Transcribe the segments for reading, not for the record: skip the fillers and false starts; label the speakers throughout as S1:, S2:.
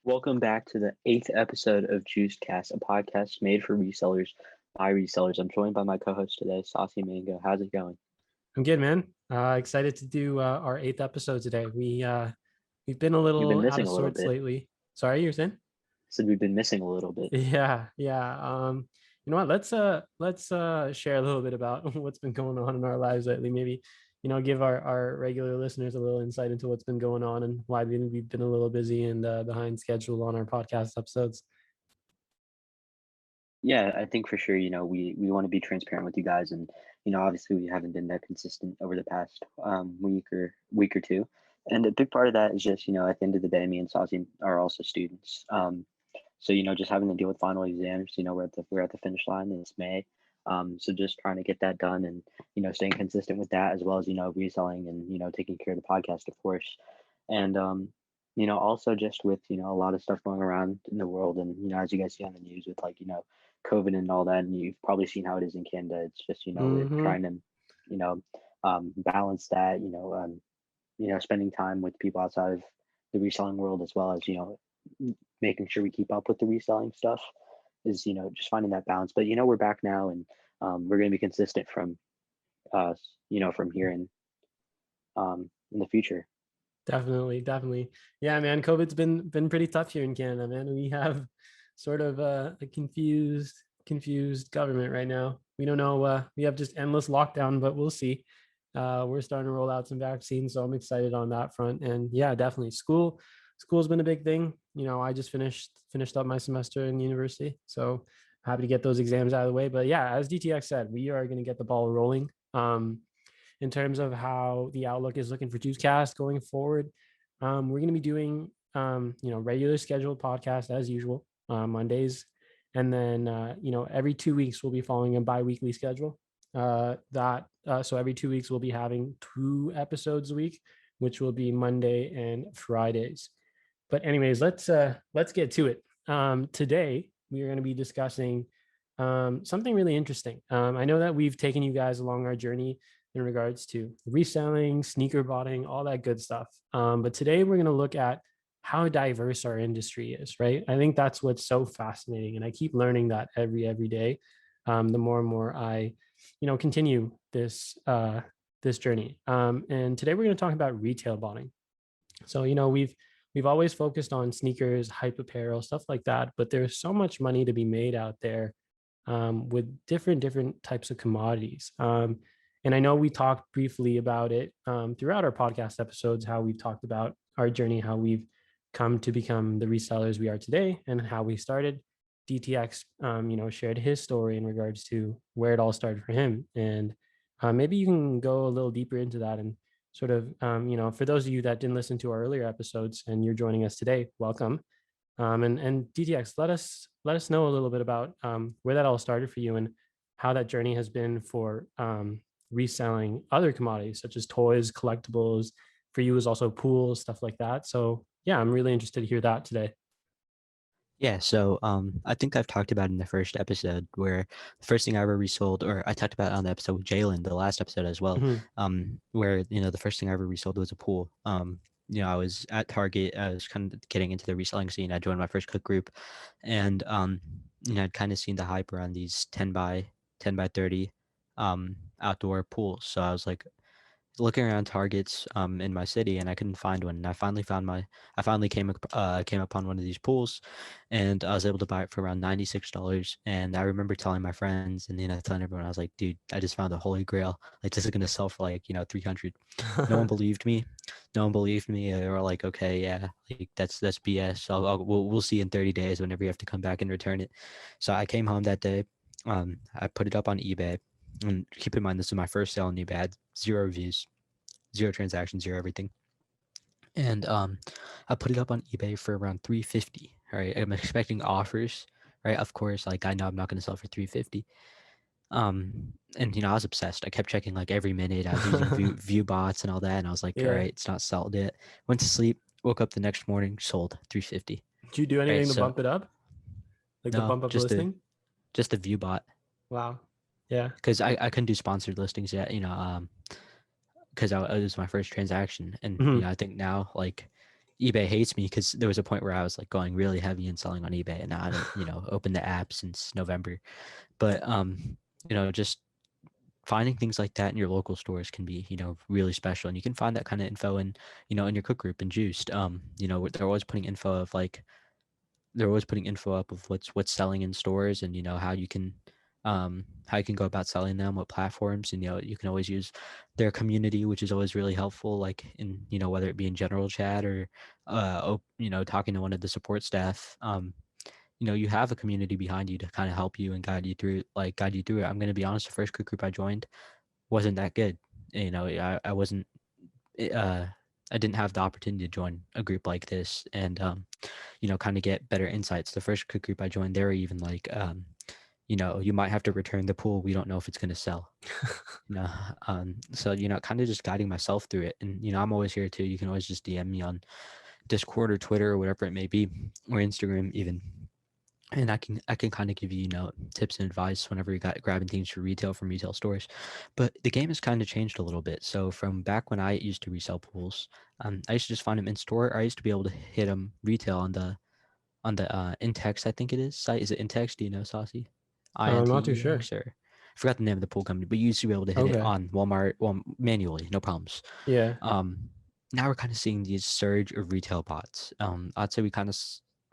S1: Welcome back to the eighth episode of JuicedCast, a podcast made for resellers by resellers. I'm joined by my co-host today, Saucyy Mango. How's it going?
S2: I'm good, man. Excited to do our eighth episode today. We've been a
S1: You've been
S2: little out
S1: missing
S2: of
S1: a little
S2: sorts
S1: bit.
S2: lately. Sorry, you're saying?
S1: Said we've been missing a little bit.
S2: Yeah. You know what? Let's share a little bit about what's been going on in our lives lately. Maybe give our regular listeners a little insight into what's been going on and why we've been a little busy and behind schedule on our podcast episodes.
S1: Yeah, I think for sure, we want to be transparent with you guys, and obviously we haven't been that consistent over the past week or two. And a big part of that is just, at the end of the day, me and Saucyy are also students. So just having to deal with final exams, we're at the finish line and it's May. So just trying to get that done and staying consistent with that, as well as reselling and taking care of the podcast, of course. And also just with a lot of stuff going around in the world, and as you guys see on the news with like COVID and all that, and you've probably seen how it is in Canada. It's just we're trying to balance that, spending time with people outside of the reselling world, as well as making sure we keep up with the reselling stuff, is just finding that balance. But we're back now, and we're going to be consistent from from here and in the future.
S2: Definitely. Yeah, man. COVID's been pretty tough here in Canada, man. We have sort of a confused government right now. We don't know. We have just endless lockdown, but we'll see. We're starting to roll out some vaccines, so I'm excited on that front. And yeah, definitely school's been a big thing. I just finished up my semester in university, so happy to get those exams out of the way. But yeah, as DTX said, we are going to get the ball rolling. In terms of how the outlook is looking for JuicedCast going forward, we're going to be doing regular scheduled podcast as usual, Mondays, and then every 2 weeks we'll be following a bi-weekly schedule. So every 2 weeks we'll be having 2 episodes a week, which will be Monday and Fridays. But anyways, let's get to it. Today we are going to be discussing something really interesting. I know that we've taken you guys along our journey in regards to reselling, sneaker botting, all that good stuff. But today we're going to look at how diverse our industry is, right? I think that's what's so fascinating. And I keep learning that every day. The more and more I, continue this journey. And today we're going to talk about retail botting. So, we've always focused on sneakers, hype apparel, stuff like that, but there's so much money to be made out there with different types of commodities. And I know we talked briefly about it throughout our podcast episodes, how we've talked about our journey, how we've come to become the resellers we are today, and how we started. DTX, shared his story in regards to where it all started for him. And maybe you can go a little deeper into that and sort of, for those of you that didn't listen to our earlier episodes and you're joining us today, welcome. And DTX, let us know a little bit about where that all started for you and how that journey has been for reselling other commodities such as toys, collectibles. For you is also pools, stuff like that. So yeah, I'm really interested to hear that today.
S3: Yeah, so I think I've talked about in the first episode where the first thing I ever resold, or I talked about on the episode with Jalen, the last episode as well, where the first thing I ever resold was a pool. I was at Target. I was kind of getting into the reselling scene. I joined my first cook group, and I'd kind of seen the hype around these 10 by 30 outdoor pools. So I was like looking around Targets in my city, and I couldn't find one. And I finally came upon one of these pools, and I was able to buy it for around $96. And I remember telling my friends and telling everyone, I was like, dude, I just found the holy grail. Like, this is gonna sell for like 300. No one believed me. They were like, okay, yeah, like that's BS. We'll see in 30 days whenever you have to come back and return it. So I came home that day. I put it up on eBay. And keep in mind, this is my first sale on eBay. I had 0 reviews, 0 transactions, 0 everything. And I put it up on eBay for around $350. All right, I'm expecting offers, right? Of course, like I know I'm not going to sell for $350. And I was obsessed. I kept checking like every minute. I was using view bots and all that, and I was like, all right, it's not sold yet. Went to sleep, woke up the next morning, sold $350.
S2: Did you do anything to bump it up? Like
S3: no,
S2: the bump up listing?
S3: Just the view bot.
S2: Wow. Yeah.
S3: because I couldn't do sponsored listings yet, because it was my first transaction, and
S2: Mhm.
S3: I think now like eBay hates me because there was a point where I was like going really heavy and selling on eBay, and now I haven't opened the app since November. But just finding things like that in your local stores can be really special, and you can find that kind of info in in your cook group and Juiced. They're always putting info of like they're always putting info up of what's selling in stores, and how you can go about selling them, what platforms, and you can always use their community, which is always really helpful, like in whether it be in general chat or talking to one of the support staff. You have a community behind you to kind of help you and guide you through it. I'm going to be honest, the first cook group I joined wasn't that good. I wasn't I didn't have the opportunity to join a group like this and kind of get better insights. The first cook group I joined, they were even like you might have to return the pool, we don't know if it's going to sell. So kind of just guiding myself through it. And I'm always here too. You can always just DM me on Discord or Twitter or whatever it may be, or Instagram even, and I can kind of give you tips and advice whenever you got grabbing things for retail from retail stores. But the game has kind of changed a little bit. So from back when I used to resell pools, I used to just find them in store, or I used to be able to hit them retail on the Intex, I think it is site. Is it Intex? Do you know, Saucyy?
S2: I'm not too sure.
S3: INTEX, or I forgot the name of the pool company, but you used to be able to hit it
S2: Okay.
S3: on Walmart, manually, no problems.
S2: Yeah.
S3: Now we're kind of seeing these surge of retail bots. I'd say we kind of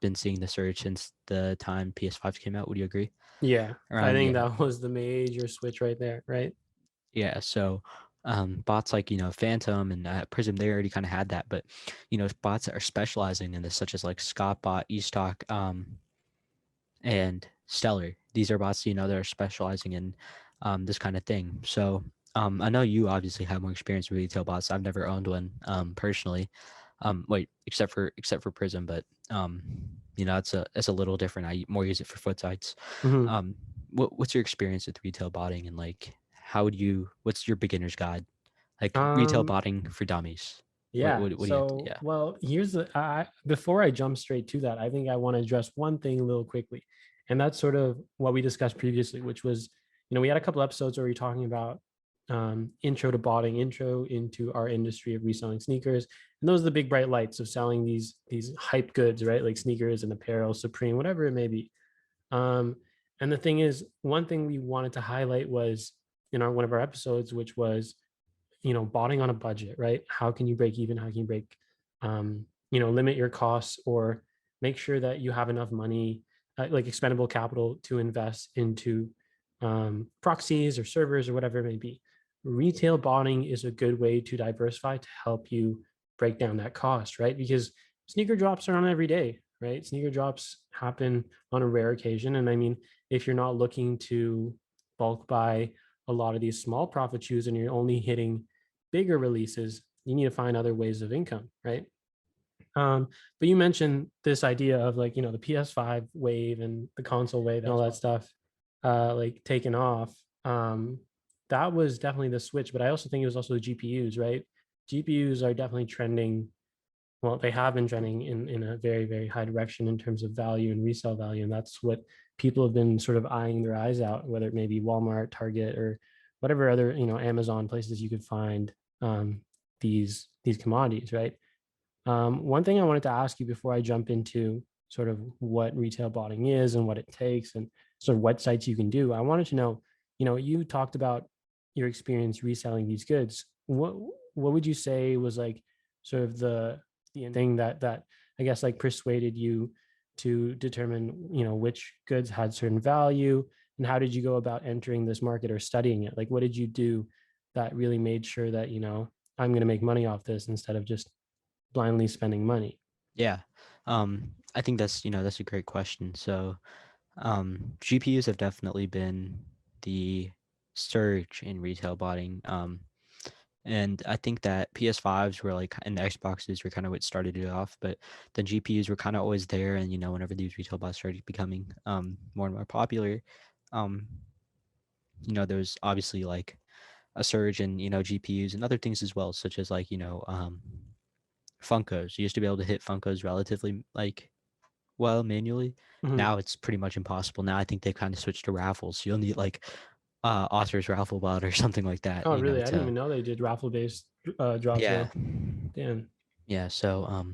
S3: been seeing the surge since the time PS5 came out. Would you agree?
S2: Yeah. I
S3: Around,
S2: think
S3: yeah,
S2: that was the major switch right there, right?
S3: yeah. So bots like Phantom and Prism, they already kind of had that, but bots that are specializing in this, such as like Scottbot, eStock, and Stellar. These are bots, that are specializing in this kind of thing. So I know you obviously have more experience with retail bots. I've never owned one personally. Wait, except for Prism, but it's a little different. I more use it for foot sites.
S2: Mhm.
S3: What's your experience with retail botting, and like what's your beginner's guide? Like retail
S2: Um,
S3: botting for dummies.
S2: yeah.
S3: What do you have to,
S2: So,
S3: yeah.
S2: well, here's before I jump straight to that, I think I want to address one thing a little quickly. And that's sort of what we discussed previously, which was, we had a couple episodes where we were talking about intro to botting, intro into our industry of reselling sneakers. And those are the big bright lights of selling these hype goods, right? Like sneakers and apparel, Supreme, whatever it may be. Um, and the thing is, one thing we wanted to highlight was in one of our episodes, which was botting on a budget, right? How can you break even? How can you limit your costs, or make sure that you have enough money, like expendable capital, to invest into proxies or servers or whatever it may be. Retail botting is a good way to diversify to help you break down that cost, right? Because sneaker drops are on every day, right? Sneaker drops happen on a rare occasion. And I mean, if you're not looking to bulk buy a lot of these small profit shoes and you're only hitting bigger releases, you need to find other ways of income, right? But you mentioned this idea of like, the PS5 wave and the console wave and all that stuff, like taken off. That was definitely the switch, but I also think it was also the GPUs, right? GPUs are definitely trending. Well, they have been trending in a very, very high direction in terms of value and resale value. And that's what people have been sort of eyeing their eyes out, whether it may be Walmart, Target, or whatever other, Amazon places you could find these commodities, right? One thing I wanted to ask you before I jump into sort of what retail botting is and what it takes and sort of what sites you can do, I wanted to know, you talked about your experience reselling these goods. What would you say was like sort of the thing that I guess like persuaded you to determine, which goods had certain value, and how did you go about entering this market or studying it? Like, what did you do that really made sure that, I'm going to make money off this instead of just blindly spending money?
S3: Yeah. I think that's a great question. So GPUs have definitely been the surge in retail botting. And I think that PS5s were like, and the Xboxes were kind of what started it off, but the GPUs were kind of always there. And whenever these retail bots started becoming more and more popular, um, there was obviously like a surge in GPUs and other things as well, such as like Funkos. You used to be able to hit Funkos relatively like well manually.
S2: Mhm.
S3: Now it's pretty much impossible. Now I think they've kind of switched to raffles. You'll need like author's raffle bot or something like that.
S2: Oh,
S3: You know,
S2: really? I didn't even know they did raffle-based drops
S3: yeah,
S2: though. Damn.
S3: yeah. So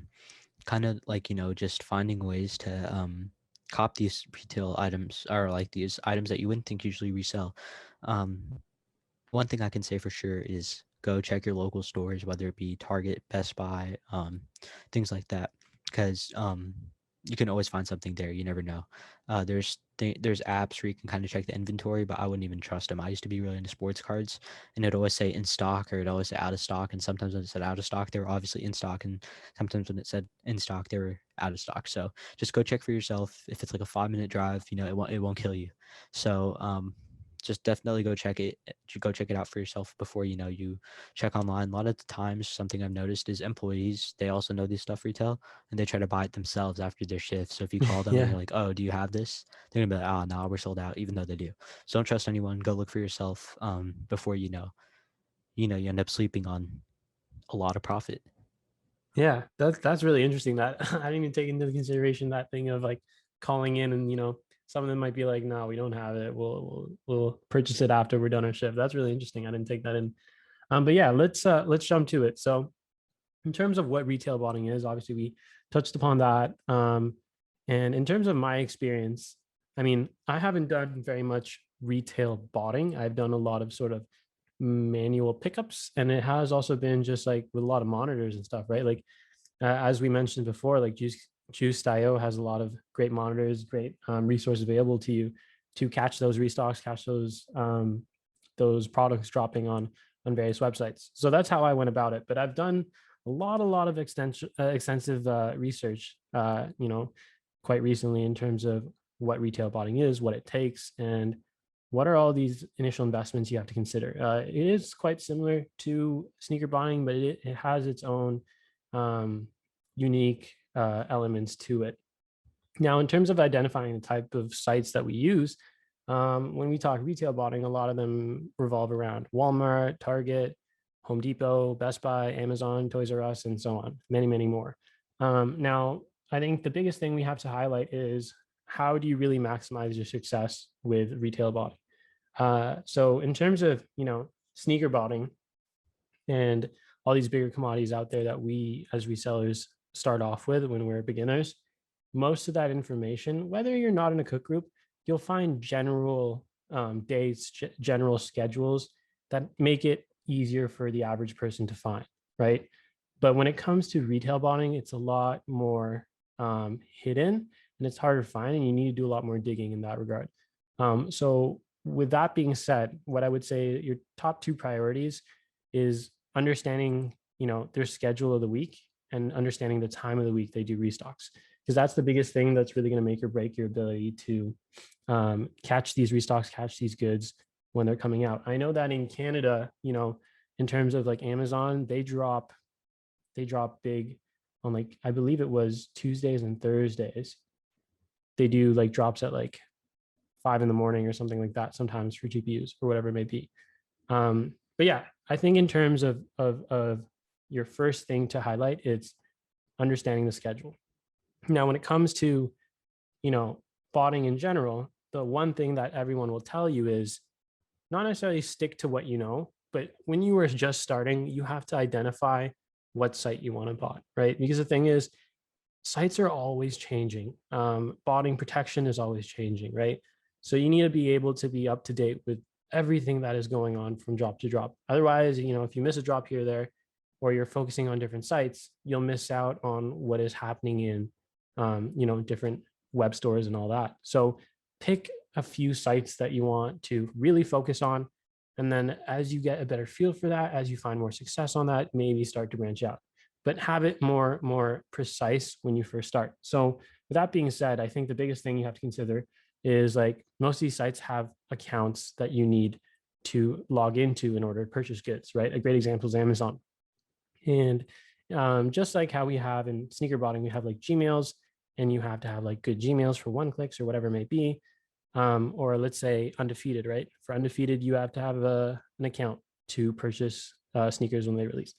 S3: kind of like, just finding ways to cop these retail items, or like these items that you wouldn't think usually resell. Um, One thing I can say for sure is go check your local stores, whether it be Target, Best Buy, things like that, because you can always find something there. You never know. There's apps where you can kind of check the inventory, but I wouldn't even trust them. I used to be really into sports cards, and it'd always say in stock, or it'd always say out of stock. And sometimes when it said out of stock, they were obviously in stock, and sometimes when it said in stock, they were out of stock. So just go check for yourself. If it's like a 5-minute drive, it won't kill you. So just definitely go check it. Go check it out for yourself before you check online. A lot of the times, something I've noticed is employees, they also know this stuff retail, and they try to buy it themselves after their shift. So if you call them and
S2: Yeah.
S3: you're like, "Oh, do you have this?" They're gonna be like, "Oh, no, we're sold out," even though they do. So don't trust anyone. Go look for yourself before you end up sleeping on a lot of profit.
S2: Yeah, that's really interesting. That I didn't even take into consideration that thing of like calling in and some of them might be like, no, we don't have it. We'll purchase it after we're done our shift. That's really interesting. I didn't take that in. But yeah, let's jump to it. So in terms of what retail botting is, obviously we touched upon that. And in terms of my experience, I mean, I haven't done very much retail botting. I've done a lot of sort of manual pickups, and it has also been just like with a lot of monitors and stuff, right? Like as we mentioned before, like Juiced.io has a lot of great monitors, great resources available to you to catch those restocks, catch those products dropping on various websites. So that's how I went about it. But I've done a lot of extensive research, quite recently in terms of what retail botting is, what it takes, and what are all these initial investments you have to consider. It is quite similar to sneaker buying, but it has its own unique elements to it. Now, in terms of identifying the type of sites that we use, when we talk retail botting, a lot of them revolve around Walmart, Target, Home Depot, Best Buy, Amazon, Toys R Us, and so on, many, many more. Now, I think the biggest thing we have to highlight is how do you really maximize your success with retail botting? So in terms of, sneaker botting and all these bigger commodities out there that we as resellers start off with when we're beginners, most of that information, whether you're not in a cook group, you'll find general dates, general schedules that make it easier for the average person to find, right? But when it comes to retail botting, it's a lot more hidden and it's harder to find, and you need to do a lot more digging in that regard. So with that being said, what I would say your top two priorities is understanding, their schedule of the week and understanding the time of the week they do restocks, because that's the biggest thing that's really going to make or break your ability to catch these restocks, catch these goods when they're coming out. I know that in Canada, in terms of like Amazon, they drop big on, like, I believe it was Tuesdays and Thursdays. They do like drops at like 5 in the morning or something like that, sometimes for GPUs or whatever it may be. But yeah, I think in terms of your first thing to highlight, it's understanding the schedule. Now, when it comes to, botting in general, the one thing that everyone will tell you is not necessarily stick to what you know, but when you are just starting, you have to identify what site you want to bot, right? Because the thing is, sites are always changing. Botting protection is always changing, right? So you need to be able to be up to date with everything that is going on from drop to drop. Otherwise, if you miss a drop here or there, or you're focusing on different sites, you'll miss out on what is happening in, different web stores and all that. So pick a few sites that you want to really focus on. And then as you get a better feel for that, as you find more success on that, maybe start to branch out, but have it more precise when you first start. So with that being said, I think the biggest thing you have to consider is, like, most of these sites have accounts that you need to log into in order to purchase goods, right? A great example is Amazon. And just like how we have in sneaker botting, we have like Gmails, and you have to have like good Gmails for one clicks or whatever it may be. Or let's say Undefeated, right? For Undefeated, you have to have an account to purchase sneakers when they release.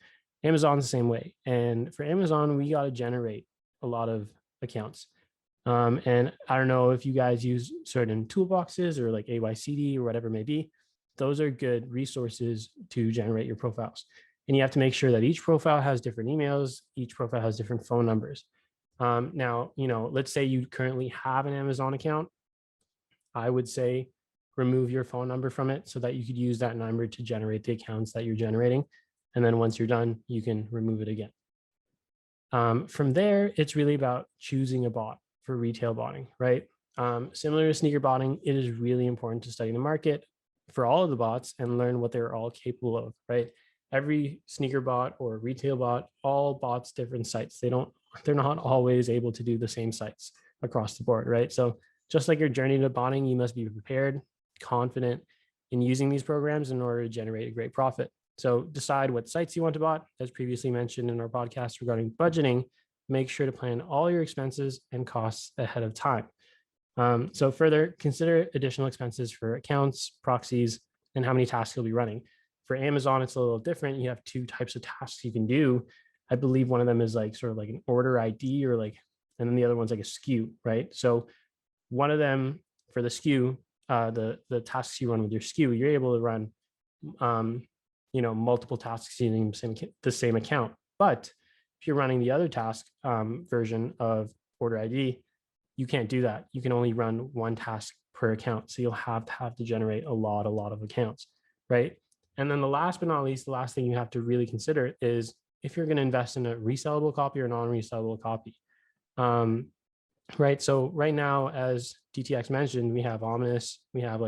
S2: Amazon's the same way. And for Amazon, we got to generate a lot of accounts. And I don't know if you guys use certain toolboxes or like AYCD or whatever it may be, those are good resources to generate your profiles. And you have to make sure that each profile has different emails, each profile has different phone numbers. Now, let's say you currently have an Amazon account. I would say remove your phone number from it so that you could use that number to generate the accounts that you're generating. And then once you're done, you can remove it again. From there, it's really about choosing a bot for retail botting, right? Similar to sneaker botting, it is really important to study the market for all of the bots and learn what they're all capable of, right? Every sneaker bot or retail bot, all bots, different sites. They're not always able to do the same sites across the board, right? So just like your journey to botting, you must be prepared, confident in using these programs in order to generate a great profit. So decide what sites you want to bot. As previously mentioned in our podcast regarding budgeting, make sure to plan all your expenses and costs ahead of time. So further, consider additional expenses for accounts, proxies, and how many tasks you'll be running. For Amazon, it's a little different. You have two types of tasks you can do. I believe one of them is like sort of like an order ID and then the other one's like a SKU, right? So one of them for the SKU, the tasks you run with your SKU, you're able to run, multiple tasks using the same account. But if you're running the other task version of order ID, you can't do that. You can only run one task per account. So you'll have to generate a lot of accounts, right? And then the last but not least, the last thing you have to really consider is if you're going to invest in a resellable copy or non-resellable copy. Right. So right now, as DTX mentioned, we have Ominous, we have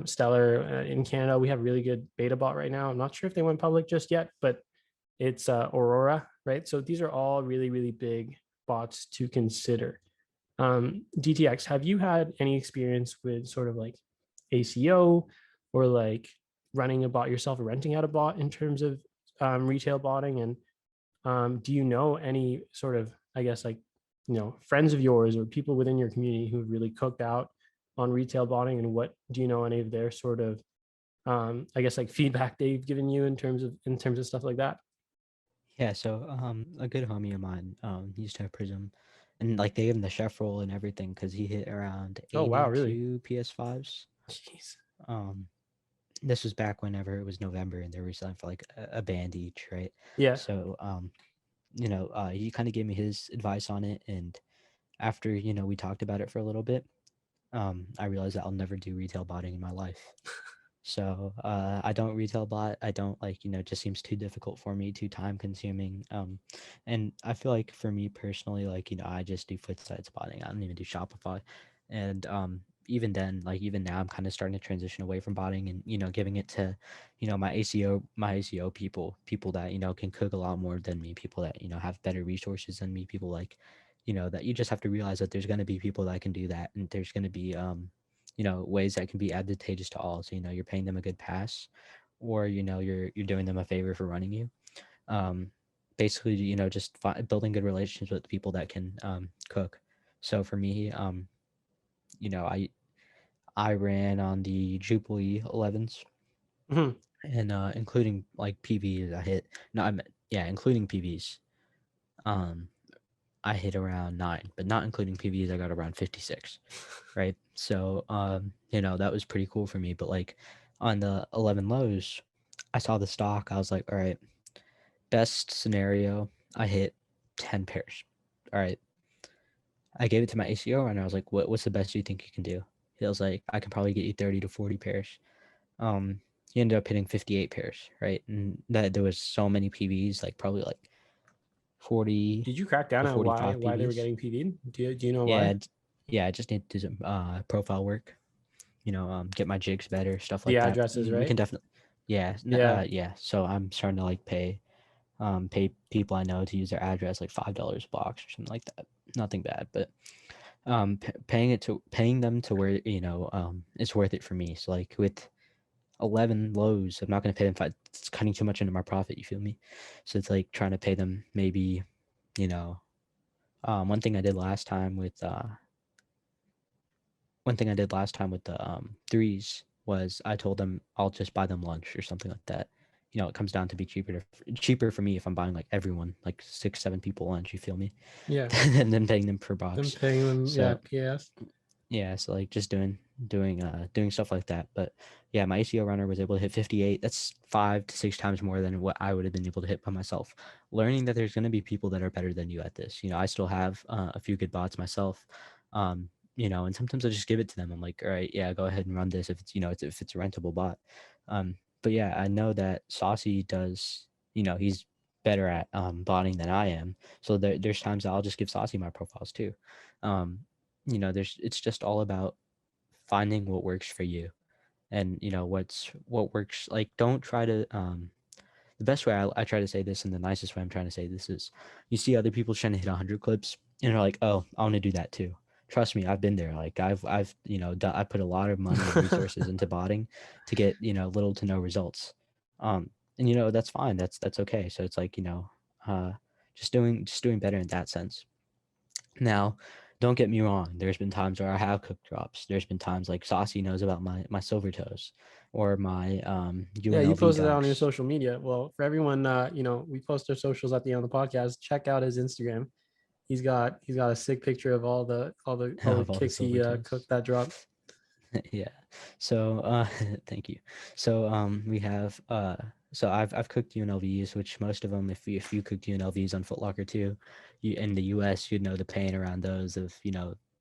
S2: Stellar in Canada. We have really good beta bot right now. I'm not sure if they went public just yet, but it's Aurora, right? So these are all really, really big bots to consider. DTX, have you had any experience with sort of like ACO or running a bot yourself or renting out a bot in terms of retail botting? And do you know any sort of, I guess, friends of yours or people within your community who have really cooked out on retail botting, and what do you know any of their sort of feedback they've given you in terms of stuff like that?
S3: Yeah, so a good homie of mine used to have Prism, and they gave him the chef roll and everything because he hit around 82
S2: Oh wow, really?
S3: PS5s.
S2: Jeez.
S3: This was back whenever it was November and they were selling for a band each, right?
S2: Yeah.
S3: So he kind of gave me his advice on it, and after we talked about it for a little bit, I realized that I'll never do retail botting in my life. So I don't retail bot. I don't it just seems too difficult for me, too time consuming. And I feel like for me personally, I just do foot side spotting. I don't even do Shopify. And even then, even now, I'm kind of starting to transition away from botting and giving it to my ACO people that can cook a lot more than me, people that have better resources than me, people that you just have to realize that there's going to be people that can do that, and there's going to be ways that can be advantageous to all. So you're paying them a good pass, or you're doing them a favor for running you. Basically just building good relationships with people that can cook. So for me, I ran on the Jubilee 11s,
S2: Mm-hmm.
S3: and including PVs, including PVs. I hit around 9, but not including PVs, I got around 56, right? So, that was pretty cool for me. But on the 11 lows, I saw the stock. I was like, all right, best scenario, I hit 10 pairs. All right. I gave it to my ACO and I was like, what's the best you think you can do? He was like, I can probably get you 30 to 40 pairs. He ended up hitting 58 pairs, right? And that there was so many PVs, probably 40.
S2: Did you crack down on why they were getting PV'd? Do you know why?
S3: Yeah, I just need to do some profile work, get my jigs better, stuff like
S2: The
S3: that.
S2: addresses,
S3: We
S2: right?
S3: can definitely, yeah. So I'm starting to pay people I know to use their address, $5 a box or something like that. Nothing bad, but paying them to where it's worth it for me. So with 11 lows, I'm not going to pay them. It's cutting too much into my profit. You feel me? So it's trying to pay them maybe, one thing I did last time with the threes was I told them I'll just buy them lunch or something like that. It comes down to be cheaper for me if I'm buying everyone 6-7 people lunch. You feel me?
S2: Yeah.
S3: And then paying them per box.
S2: I'm paying them,
S3: So,
S2: PS.
S3: Yeah, so like just doing stuff like that. But yeah, my ACO runner was able to hit 58. That's 5 to 6 times more than what I would have been able to hit by myself. Learning that there's going to be people that are better than you at this. I still have a few good bots myself. And sometimes I just give it to them. I'm like, all right, yeah, go ahead and run this if if it's a rentable bot. But yeah, I know that Saucyy does. He's better at botting than I am. So there's times that I'll just give Saucyy my profiles too. Um, it's just all about finding what works for you, and what works. Like, don't try to the best way I try to say this, and the nicest way I'm trying to say this is, you see other people trying to hit 100 clips and you're like, oh, I want to do that too. Trust me, I've been there. Like, I've I put a lot of money and resources into botting to get little to no results. And that's fine, that's okay. So it's like, uh just doing better in that sense. Now, don't get me wrong. There's been times where I have cooked drops. There's been times like Saucyy knows about my silver toes, or my
S2: Yeah, you
S3: UNLV
S2: posted that on your
S3: dunks.
S2: social media. Well, for everyone, we post our socials at the end of the podcast. Check out his Instagram. He's got a sick picture of all the
S3: Of all the
S2: kicks he
S3: silver toes.
S2: cooked that drop.
S3: Yeah. So thank you. So we have so I've cooked UNLVs, which most of them, if you cooked UNLVs on Foot Locker too, you in the US, you'd know the pain around those of,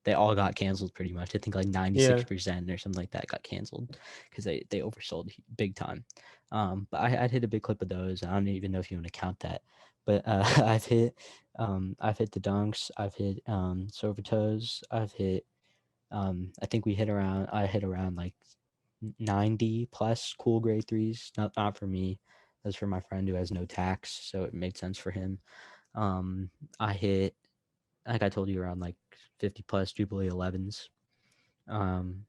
S3: they all got canceled pretty much. I think like
S2: Yeah.
S3: 96% or something like that got canceled because they oversold big time. But I'd hit a big clip of those. I don't even know if you want to count that. But I've hit the dunks, I've hit silver toes, I've hit I think I hit around like 90 plus cool grade threes. Not for me. That's for my friend who has no tax, so it made sense for him. I hit, like I told you, around like 50 plus Jubilee 11s. Um,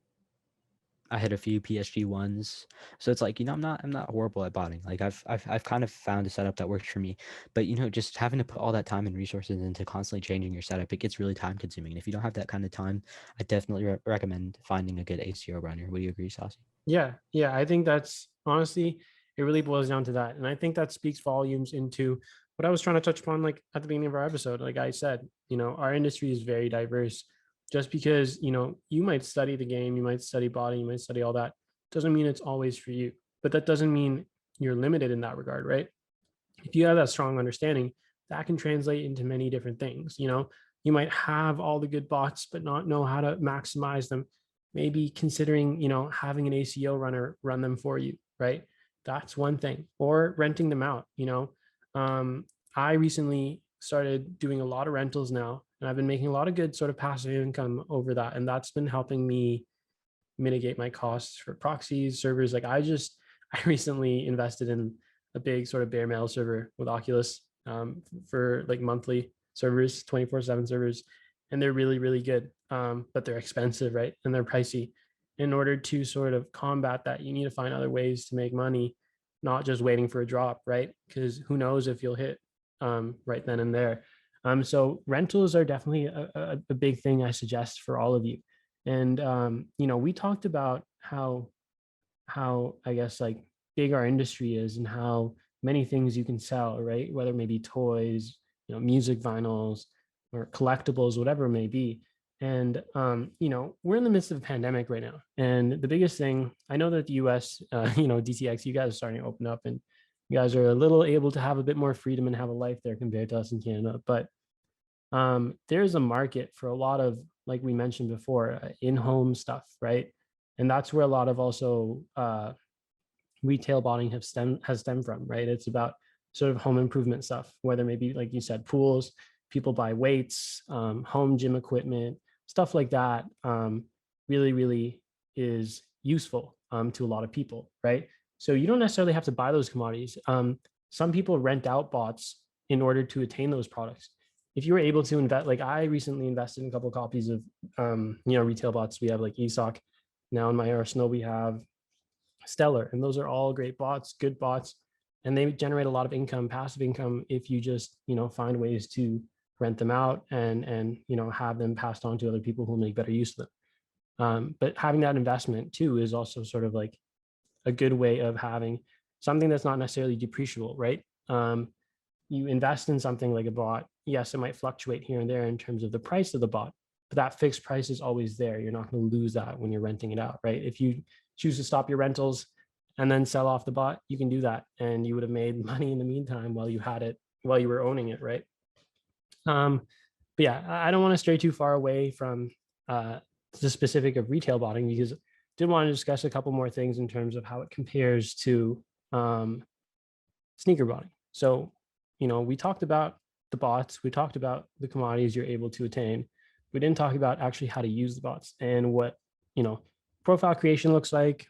S3: I hit a few PSG ones. So it's like, I'm not horrible at botting. Like I've kind of found a setup that works for me. But just having to put all that time and resources into constantly changing your setup, it gets really time consuming. And if you don't have that kind of time, I definitely recommend finding a good ACO runner. Would you agree, Saucyy?
S2: Yeah, I think that's honestly, it really boils down to that. And I think that speaks volumes into what I was trying to touch upon, like at the beginning of our episode. Like I said, our industry is very diverse. Just because, you might study the game, you might study body, you might study all that, doesn't mean it's always for you. But that doesn't mean you're limited in that regard, right? If you have that strong understanding, that can translate into many different things. You might have all the good bots, but not know how to maximize them. Maybe considering, having an ACO runner run them for you, right? That's one thing. Or renting them out. I recently started doing a lot of rentals now, and I've been making a lot of good sort of passive income over that. And that's been helping me mitigate my costs for proxies, servers. I recently invested in a big sort of bare metal server with Oculus, for like monthly servers, 24/7 servers. And they're really, really good. But they're expensive, right? And they're pricey. In order to sort of combat that, you need to find other ways to make money, not just waiting for a drop, right? Because who knows if you'll hit right then and there. So rentals are definitely a big thing I suggest for all of you. And we talked about how I guess like big our industry is and how many things you can sell, right? Whether it may be toys, music vinyls or collectibles, whatever it may be. And we're in the midst of a pandemic right now. And the biggest thing, I know that the US, DTX, you guys are starting to open up, and you guys are a little able to have a bit more freedom and have a life there compared to us in Canada. But there's a market for a lot of, like we mentioned before, in-home stuff, right? And that's where a lot of also retail botting has stemmed from, right? It's about sort of home improvement stuff, whether maybe, like you said, pools, people buy weights, home gym equipment, stuff like that. Really, really is useful to a lot of people, right? So you don't necessarily have to buy those commodities. Some people rent out bots in order to attain those products. If you were able to invest, like I recently invested in a couple of copies of, retail bots. We have like ESOC. Now in my arsenal, we have Stellar, and those are all great bots, good bots, and they generate a lot of income, passive income, if you just, find ways to rent them out and have them passed on to other people who make better use of them. But having that investment too is also sort of like a good way of having something that's not necessarily depreciable, right? You invest in something like a bot. Yes, it might fluctuate here and there in terms of the price of the bot, but that fixed price is always there. You're not going to lose that when you're renting it out, right? If you choose to stop your rentals and then sell off the bot, you can do that, and you would have made money in the meantime while you had it, while you were owning it, right? But yeah, I don't want to stray too far away from the specific of retail botting, because I did want to discuss a couple more things in terms of how it compares to sneaker botting. So, we talked about the bots, we talked about the commodities you're able to attain. We didn't talk about actually how to use the bots and what, profile creation looks like,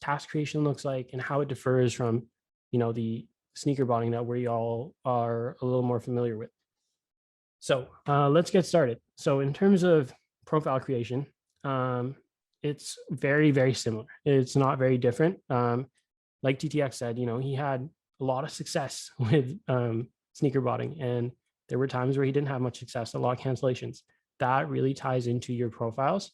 S2: task creation looks like, and how it differs from, the sneaker botting that we all are a little more familiar with. So let's get started. So in terms of profile creation, it's very, very similar. It's not very different. Like DTX said, he had a lot of success with sneaker botting, and there were times where he didn't have much success, a lot of cancellations. That really ties into your profiles,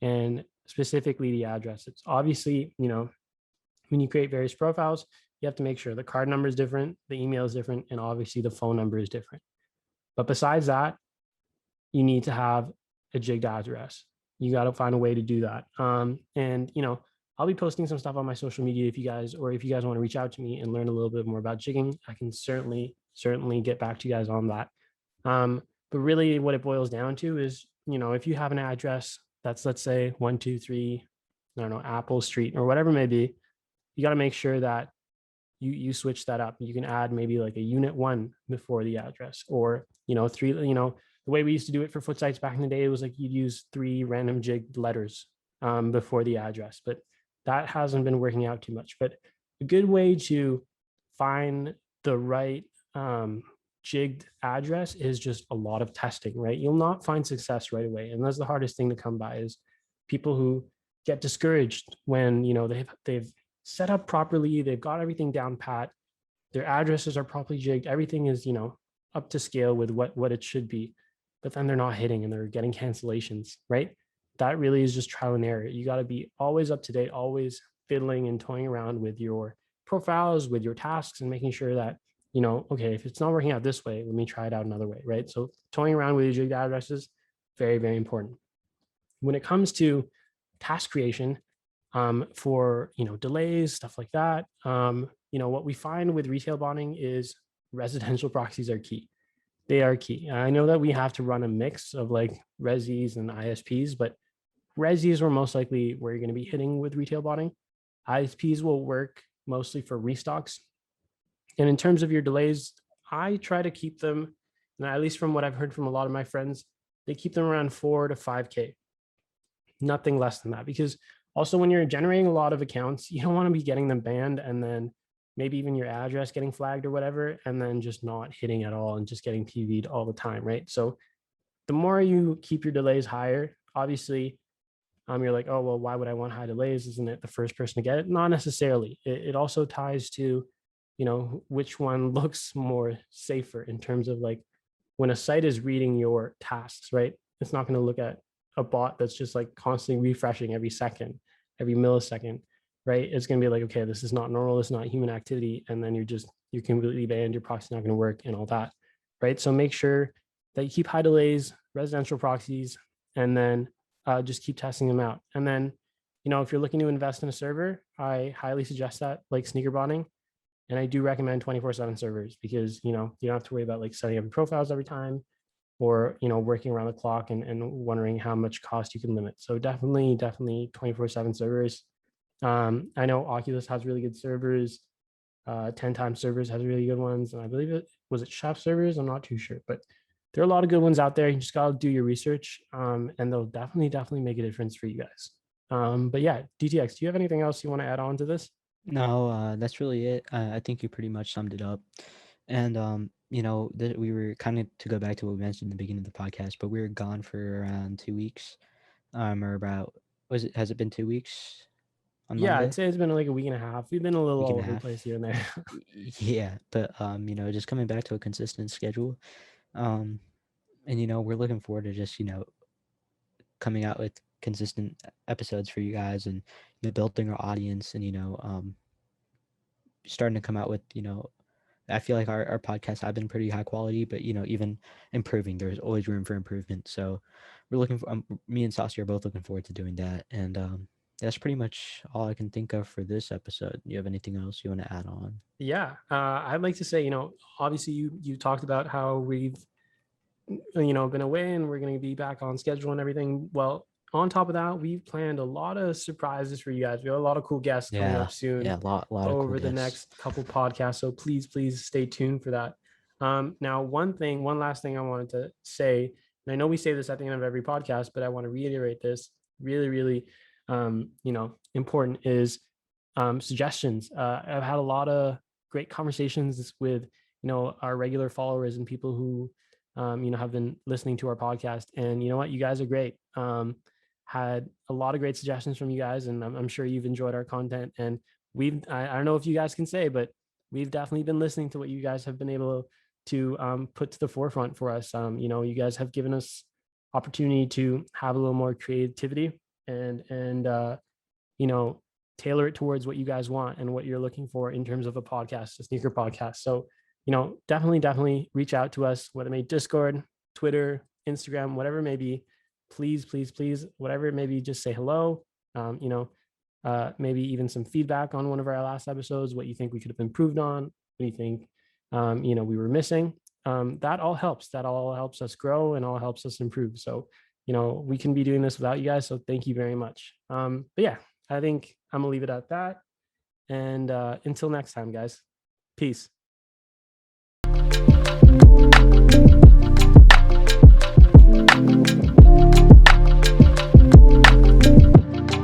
S2: and specifically the addresses. Obviously, when you create various profiles, you have to make sure the card number is different, the email is different, and obviously the phone number is different. But besides that, you need to have a jigged address. You got to find a way to do that. And I'll be posting some stuff on my social media if you guys want to reach out to me and learn a little bit more about jigging. I can certainly get back to you guys on that. But really what it boils down to is, if you have an address that's, let's say 123, I don't know, Apple Street or whatever it may be, you got to make sure that you switch that up. You can add maybe like a unit 1 before the address, or 3, the way we used to do it for foot sites back in the day, it was like you'd use 3 random jigged letters before the address, but that hasn't been working out too much. But a good way to find the right jigged address is just a lot of testing, right? You'll not find success right away, and that's the hardest thing to come by, is people who get discouraged when they've set up properly, they've got everything down pat, their addresses are properly jigged, everything is up to scale with what it should be, but then they're not hitting and they're getting cancellations, right? That really is just trial and error. You got to be always up to date, always fiddling and toying around with your profiles, with your tasks, and making sure that okay, if it's not working out this way, let me try it out another way, right? So toying around with your jigged addresses, very, very important. When it comes to task creation, for delays, stuff like that, what we find with retail bonding is residential proxies are key. They are key. I know that we have to run a mix of like resis and ISPs, but resis are most likely where you're going to be hitting with retail bonding. ISPs will work mostly for restocks. And in terms of your delays, I try to keep them, and at least from what I've heard from a lot of my friends, they keep them around 4 to 5K, nothing less than that. Because also when you're generating a lot of accounts, you don't want to be getting them banned and then maybe even your address getting flagged or whatever, and then just not hitting at all and just getting PV'd all the time, right? So the more you keep your delays higher, obviously, you're like, oh, well, why would I want high delays? Isn't it the first person to get it? Not necessarily. It also ties to, which one looks more safer in terms of like when a site is reading your tasks, right? It's not going to look at a bot that's just like constantly refreshing every second, every millisecond, right? It's going to be like, okay, this is not normal, this is not human activity, and then you're completely banned, your proxy's not going to work and all that, right? So make sure that you keep high delays, residential proxies, and then just keep testing them out. And then, if you're looking to invest in a server, I highly suggest that, like sneaker bonding, and I do recommend 24/7 servers, because you don't have to worry about like setting up profiles every time, or working around the clock and wondering how much cost you can limit. So definitely 24/7 servers. I know Oculus has really good servers. 10 times servers has really good ones, and I believe it Chef servers, I'm not too sure, but there are a lot of good ones out there. You just got to do your research, and they'll definitely make a difference for you guys. But yeah, DTX, do you have anything else you want to add on to this?
S3: No, that's really it. I think you pretty much summed it up. And we were kind of, to go back to what we mentioned in the beginning of the podcast, but we were gone for around 2 weeks. Or about, has it been 2 weeks on
S2: Yeah,
S3: Monday?
S2: I'd say it's been like a week and a half. We've been a little
S3: Week and
S2: all
S3: a
S2: over the
S3: half.
S2: place here and there.
S3: Yeah, but just coming back to a consistent schedule. And we're looking forward to just coming out with consistent episodes for you guys, and building our audience, and starting to come out with I feel like our podcasts have been pretty high quality, but even improving, there's always room for improvement. So we're looking for me and Saucyy are both looking forward to doing that. And that's pretty much all I can think of for this episode. You have anything else you want to add on?
S2: Yeah, I'd like to say, obviously you talked about how we've been away and we're going to be back on schedule and everything. Well, on top of that, we've planned a lot of surprises for you guys. We have a lot of cool guests coming up soon.
S3: Yeah, a lot of
S2: over
S3: cool
S2: the
S3: guests.
S2: Next couple podcasts. So please stay tuned for that. Now, one last thing I wanted to say, and I know we say this at the end of every podcast, but I want to reiterate this really, really, important is suggestions. I've had a lot of great conversations with, our regular followers and people who, have been listening to our podcast. And you know what? You guys are great. Had a lot of great suggestions from you guys, and I'm sure you've enjoyed our content. And I don't know if you guys can say, but we've definitely been listening to what you guys have been able to put to the forefront for us. You guys have given us opportunity to have a little more creativity and tailor it towards what you guys want and what you're looking for in terms of a podcast, a sneaker podcast. So, definitely reach out to us, whether it may Discord, Twitter, Instagram, whatever it may be. Please, whatever it may be, just say hello. Maybe even some feedback on one of our last episodes, what you think we could have improved on, what do you think, we were missing. That all helps. That all helps us grow and all helps us improve. So, we can be doing this without you guys. So thank you very much. But yeah, I think I'm gonna leave it at that. And until next time, guys, peace.